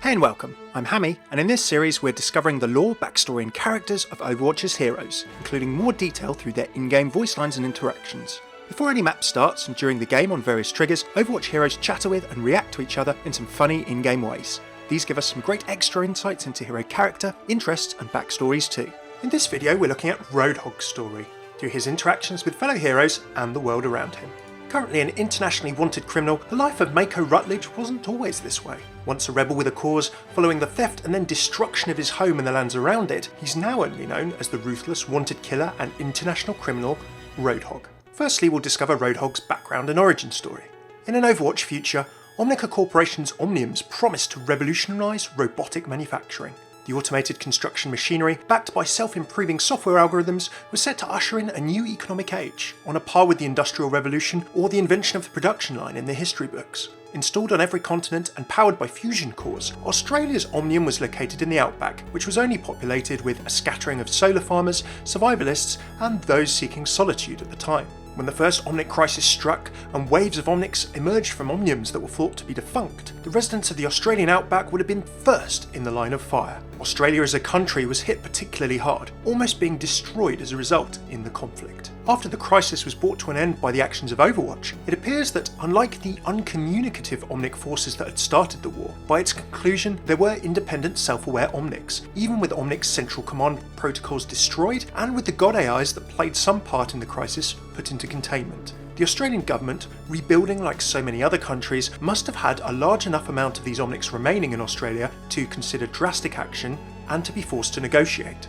Hey and welcome, I'm Hammeh, and in this series we're discovering the lore, backstory and characters of Overwatch's heroes, including more detail through their in-game voice lines and interactions. Before any map starts and during the game on various triggers, Overwatch heroes chatter with and react to each other in some funny in-game ways. These give us some great extra insights into hero character, interests and backstories too. In this video we're looking at Roadhog's story, through his interactions with fellow heroes and the world around him. Currently an internationally wanted criminal, the life of Mako Rutledge wasn't always this way. Once a rebel with a cause, following the theft and then destruction of his home and the lands around it, he's now only known as the ruthless wanted killer and international criminal, Roadhog. Firstly, we'll discover Roadhog's background and origin story. In an Overwatch future, Omnica Corporation's Omniums promised to revolutionise robotic manufacturing. The automated construction machinery, backed by self-improving software algorithms, was set to usher in a new economic age, on a par with the Industrial Revolution or the invention of the production line in the history books. Installed on every continent and powered by fusion cores, Australia's Omnium was located in the Outback, which was only populated with a scattering of solar farmers, survivalists, and those seeking solitude at the time. When the First Omnic Crisis struck and waves of Omnics emerged from Omniums that were thought to be defunct, the residents of the Australian Outback would have been first in the line of fire. Australia as a country was hit particularly hard, almost being destroyed as a result in the conflict. After the crisis was brought to an end by the actions of Overwatch, it appears that unlike the uncommunicative Omnic forces that had started the war, by its conclusion there were independent self-aware Omnics, even with Omnic's central command protocols destroyed and with the god AIs that played some part in the crisis put into containment. The Australian government, rebuilding like so many other countries, must have had a large enough amount of these Omnics remaining in Australia to consider drastic action and to be forced to negotiate.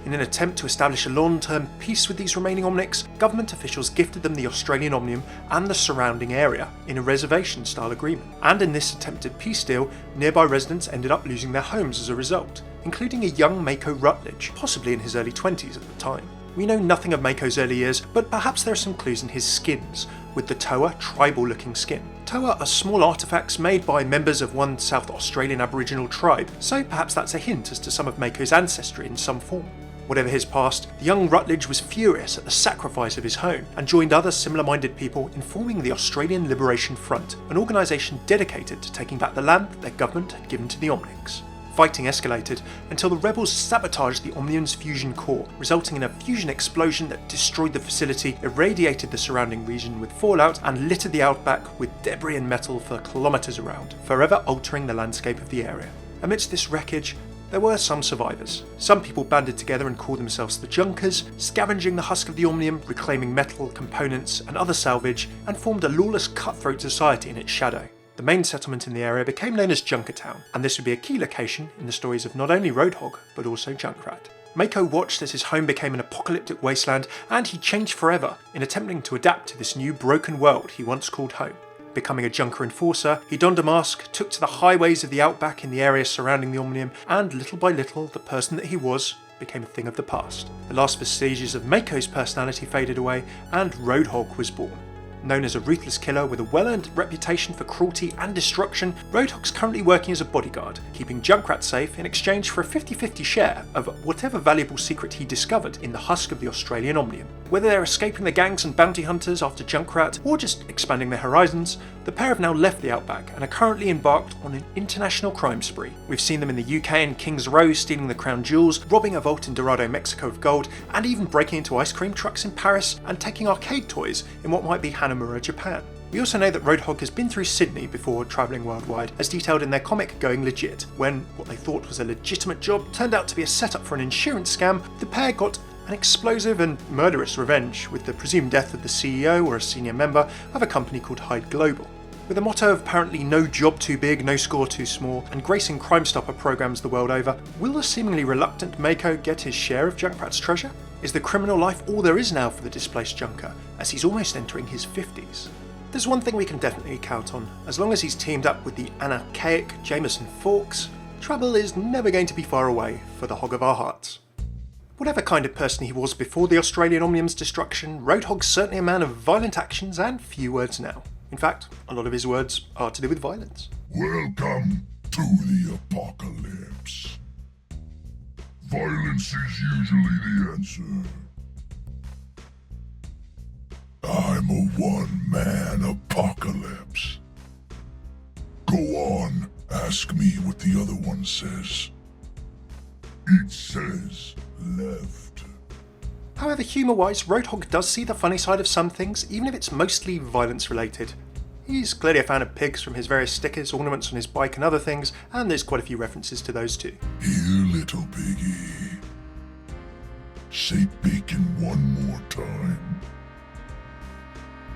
In an attempt to establish a long-term peace with these remaining Omnics, government officials gifted them the Australian Omnium and the surrounding area in a reservation-style agreement. And in this attempted peace deal, nearby residents ended up losing their homes as a result, including a young Mako Rutledge, possibly in his early 20s at the time. We know nothing of Mako's early years, but perhaps there are some clues in his skins, with the Toa tribal-looking skin. Toa are small artefacts made by members of one South Australian Aboriginal tribe, so perhaps that's a hint as to some of Mako's ancestry in some form. Whatever his past, the young Rutledge was furious at the sacrifice of his home and joined other similar-minded people in forming the Australian Liberation Front, an organisation dedicated to taking back the land that their government had given to the Omnics. Fighting escalated until the rebels sabotaged the Omnium's fusion core, resulting in a fusion explosion that destroyed the facility, irradiated the surrounding region with fallout, and littered the Outback with debris and metal for kilometres around, forever altering the landscape of the area. Amidst this wreckage, there were some survivors. Some people banded together and called themselves the Junkers, scavenging the husk of the Omnium, reclaiming metal, components, and other salvage, and formed a lawless cutthroat society in its shadow. The main settlement in the area became known as Junkrat, and this would be a key location in the stories of not only Roadhog, but also Junkrat. Mako watched as his home became an apocalyptic wasteland, and he changed forever in attempting to adapt to this new broken world he once called home. Becoming a Junker enforcer, he donned a mask, took to the highways of the Outback in the area surrounding the Omnium, and little by little, the person that he was became a thing of the past. The last vestiges of Mako's personality faded away, and Roadhog was born. Known as a ruthless killer with a well-earned reputation for cruelty and destruction, Roadhog's currently working as a bodyguard, keeping Junkrat safe in exchange for a 50-50 share of whatever valuable secret he discovered in the husk of the Australian Omnium. Whether they're escaping the gangs and bounty hunters after Junkrat, or just expanding their horizons, the pair have now left the Outback and are currently embarked on an international crime spree. We've seen them in the UK and King's Row stealing the crown jewels, robbing a vault in Dorado, Mexico of gold, and even breaking into ice cream trucks in Paris and taking arcade toys in what might be Hammeh, Japan. We also know that Roadhog has been through Sydney before travelling worldwide, as detailed in their comic Going Legit, when what they thought was a legitimate job turned out to be a setup for an insurance scam. The pair got an explosive and murderous revenge with the presumed death of the CEO or a senior member of a company called Hyde Global. With a motto of apparently no job too big, no score too small, and gracing Crime Stopper programs the world over, will the seemingly reluctant Mako get his share of Junkrat's treasure? Is the criminal life all there is now for the displaced Junker, as he's almost entering his 50s? There's one thing we can definitely count on. As long as he's teamed up with the anarchaic Jameson Fawkes, trouble is never going to be far away for the Hog of our hearts. Whatever kind of person he was before the Australian Omnium's destruction, Roadhog's certainly a man of violent actions and few words now. In fact, a lot of his words are to do with violence. Welcome to the apocalypse. Violence is usually the answer. I'm a one-man apocalypse. Go on, ask Ask me what the other one says. It says left. However, humour-wise, Roadhog does see the funny side of some things, even if it's mostly violence-related. He's clearly a fan of pigs from his various stickers, ornaments on his bike and other things, and there's quite a few references to those too. Here, little piggy. Say bacon one more time.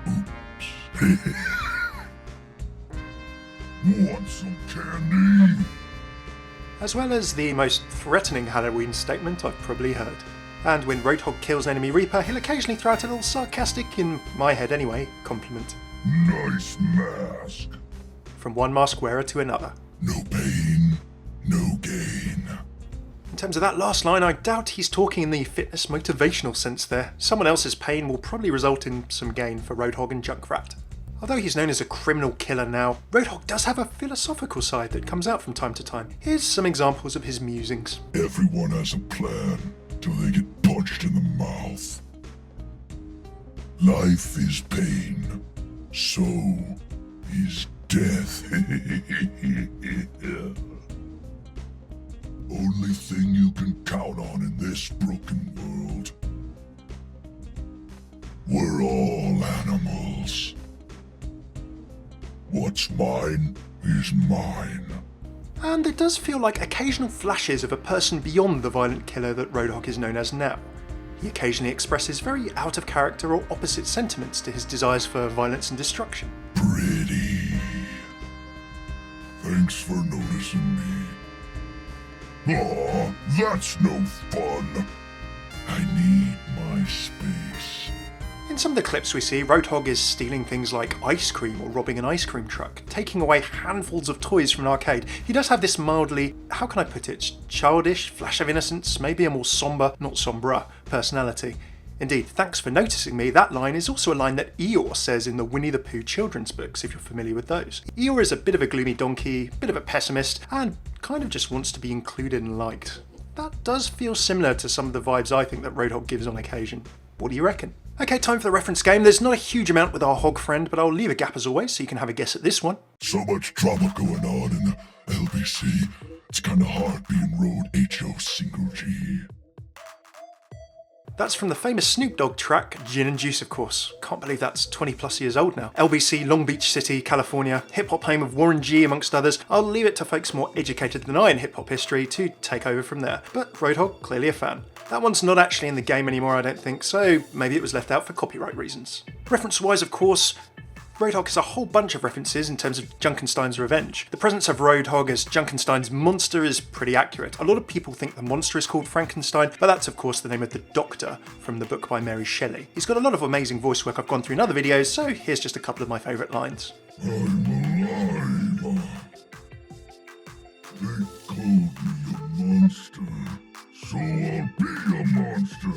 Oops. Want some candy? As well as the most threatening Halloween statement I've probably heard. And when Roadhog kills an enemy Reaper, he'll occasionally throw out a little sarcastic, in my head anyway, compliment. Nice mask. From one mask wearer to another. No pain, no gain. In terms of that last line, I doubt he's talking in the fitness motivational sense there. Someone else's pain will probably result in some gain for Roadhog and Junkrat. Although he's known as a criminal killer now, Roadhog does have a philosophical side that comes out from time to time. Here's some examples of his musings. Everyone has a plan till they get punched in the mouth. Life is pain, so is death. Only thing you can count on in this broken world. We're all animals. What's mine is mine. And it does feel like occasional flashes of a person beyond the violent killer that Roadhog is known as now. He occasionally expresses very out of character or opposite sentiments to his desires for violence and destruction. Pretty. Thanks for noticing me. Aw, that's no fun. I need my space. In some of the clips we see, Roadhog is stealing things like ice cream or robbing an ice cream truck, taking away handfuls of toys from an arcade. He does have this mildly, how can I put it, childish, flash of innocence, maybe a more sombre, not sombra, personality. Indeed, thanks for noticing me, that line is also a line that Eeyore says in the Winnie the Pooh children's books, if you're familiar with those. Eeyore is a bit of a gloomy donkey, bit of a pessimist, and kind of just wants to be included and liked. That does feel similar to some of the vibes I think that Roadhog gives on occasion. What do you reckon? Okay, time for the reference game. There's not a huge amount with our hog friend, but I'll leave a gap as always so you can have a guess at this one. So much drama going on in the LBC. It's kinda hard being Road HO single G. That's from the famous Snoop Dogg track, Gin and Juice of course. Can't believe that's 20 plus years old now. LBC, Long Beach City, California, hip-hop home of Warren G amongst others. I'll leave it to folks more educated than I in hip-hop history to take over from there. But Roadhog, clearly a fan. That one's not actually in the game anymore, I don't think, so maybe it was left out for copyright reasons. Reference-wise, of course, Roadhog has a whole bunch of references in terms of Junkenstein's revenge. The presence of Roadhog as Junkenstein's monster is pretty accurate. A lot of people think the monster is called Frankenstein, but that's of course the name of the Doctor from the book by Mary Shelley. He's got a lot of amazing voice work I've gone through in other videos, so here's just a couple of my favourite lines. I'm alive. They called me a monster, so I'll be a monster.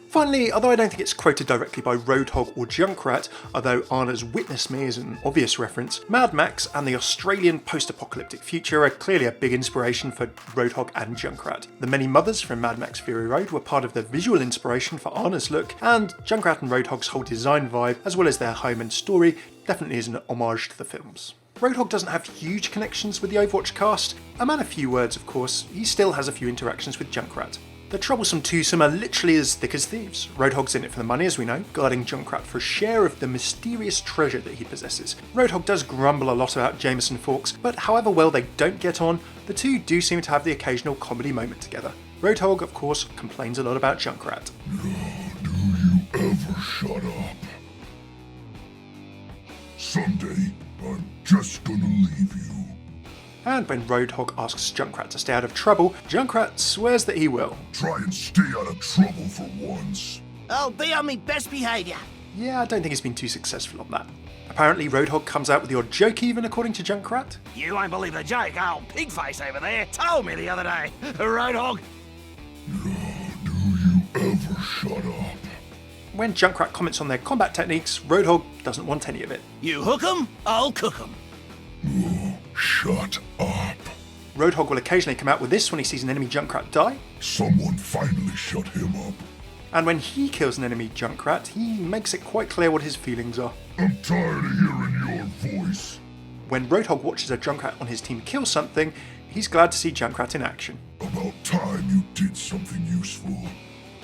Finally, although I don't think it's quoted directly by Roadhog or Junkrat, although Anna's Witness Me is an obvious reference, Mad Max and the Australian post-apocalyptic future are clearly a big inspiration for Roadhog and Junkrat. The many mothers from Mad Max Fury Road were part of the visual inspiration for Anna's look, and Junkrat and Roadhog's whole design vibe, as well as their home and story, definitely is an homage to the films. Roadhog doesn't have huge connections with the Overwatch cast. A man of few words, of course, he still has a few interactions with Junkrat. The troublesome twosome are literally as thick as thieves. Roadhog's in it for the money, as we know, guarding Junkrat for a share of the mysterious treasure that he possesses. Roadhog does grumble a lot about Jameson Forks, but however well they don't get on, the two do seem to have the occasional comedy moment together. Roadhog, of course, complains a lot about Junkrat. Do you ever shut up? Someday, I'm just gonna leave you. And when Roadhog asks Junkrat to stay out of trouble, Junkrat swears that he will. Try and stay out of trouble for once. I'll be on me best behaviour. Yeah, I don't think he's been too successful on that. Apparently Roadhog comes out with the odd joke even, according to Junkrat. You won't believe the joke old pigface over there told me the other day. Roadhog. Do you ever shut up? When Junkrat comments on their combat techniques, Roadhog doesn't want any of it. You hook 'em, I'll cook 'em. Shut up. Roadhog will occasionally come out with this when he sees an enemy Junkrat die, Someone finally shut him up. and when he kills an enemy Junkrat, he makes it quite clear what his feelings are. I'm tired of hearing your voice. when Roadhog watches a Junkrat on his team kill something, he's glad to see Junkrat in action. About time you did something useful.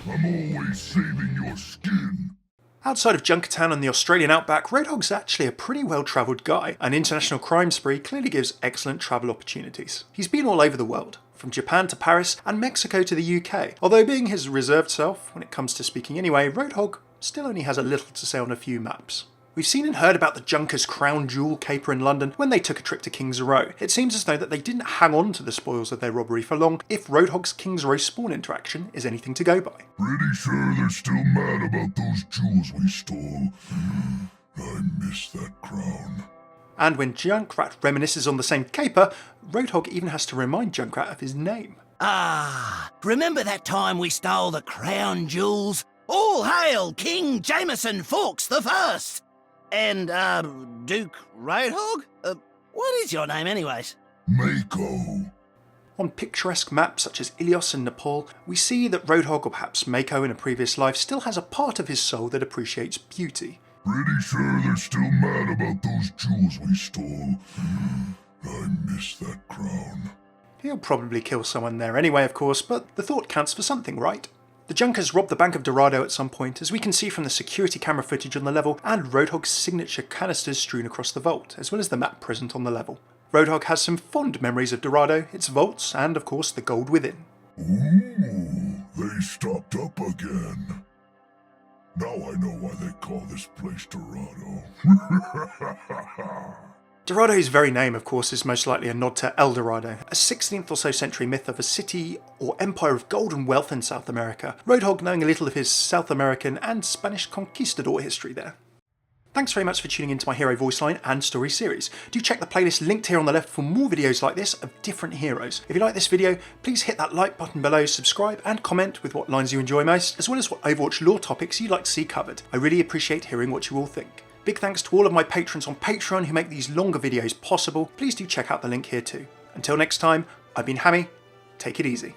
I'm always saving your skin. Outside of Junkertown and the Australian Outback, Roadhog's actually a pretty well-travelled guy. An international crime spree clearly gives excellent travel opportunities. He's been all over the world, from Japan to Paris and Mexico to the UK. Although being his reserved self, when it comes to speaking anyway, Roadhog still only has a little to say on a few maps. We've seen and heard about the Junkers' crown jewel caper in London when they took a trip to King's Row. It seems as though that they didn't hang on to the spoils of their robbery for long, if Roadhog's King's Row spawn interaction is anything to go by. Pretty sure they're still mad about those jewels we stole. I miss that crown. And when Junkrat reminisces on the same caper, Roadhog even has to remind Junkrat of his name. Ah, remember that time we stole the crown jewels? All hail King Jameson Fawkes the First! And, Duke Roadhog? What is your name anyways? Mako. On picturesque maps such as Ilios and Nepal, we see that Roadhog, or perhaps Mako in a previous life, still has a part of his soul that appreciates beauty. Pretty sure they're still mad about those jewels we stole. I miss that crown. He'll probably kill someone there anyway, of course, but the thought counts for something, right? The Junkers robbed the Bank of Dorado at some point, as we can see from the security camera footage on the level and Roadhog's signature canisters strewn across the vault, as well as the map present on the level. Roadhog has some fond memories of Dorado, its vaults, and of course the gold within. Ooh, they stocked up again. Now I know why they call this place Dorado. Dorado's very name, of course, is most likely a nod to El Dorado, a 16th or so century myth of a city or empire of gold and wealth in South America, Roadhog knowing a little of his South American and Spanish conquistador history there. Thanks very much for tuning into my Hero Voiceline and Story series. Do check the playlist linked here on the left for more videos like this of different heroes. If you like this video, please hit that like button below, subscribe and comment with what lines you enjoy most, as well as what Overwatch lore topics you'd like to see covered. I really appreciate hearing what you all think. Big thanks to all of my patrons on Patreon who make these longer videos possible. Please do check out the link here too. Until next time, I've been Hammeh. Take it easy.